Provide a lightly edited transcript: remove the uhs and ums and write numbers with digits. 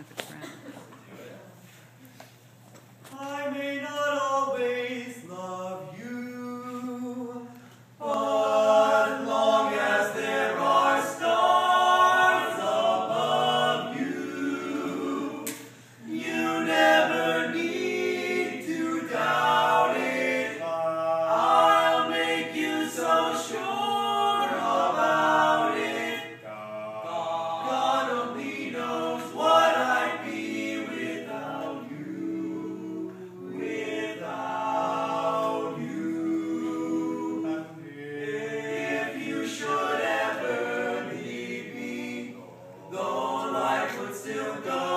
if it's random. I may not always love you, but long as there are stars above you, you never need to doubt it. I'll make you so sure about it. God only knows what I'd be without you. Without you. If you should ever leave me, though life would still go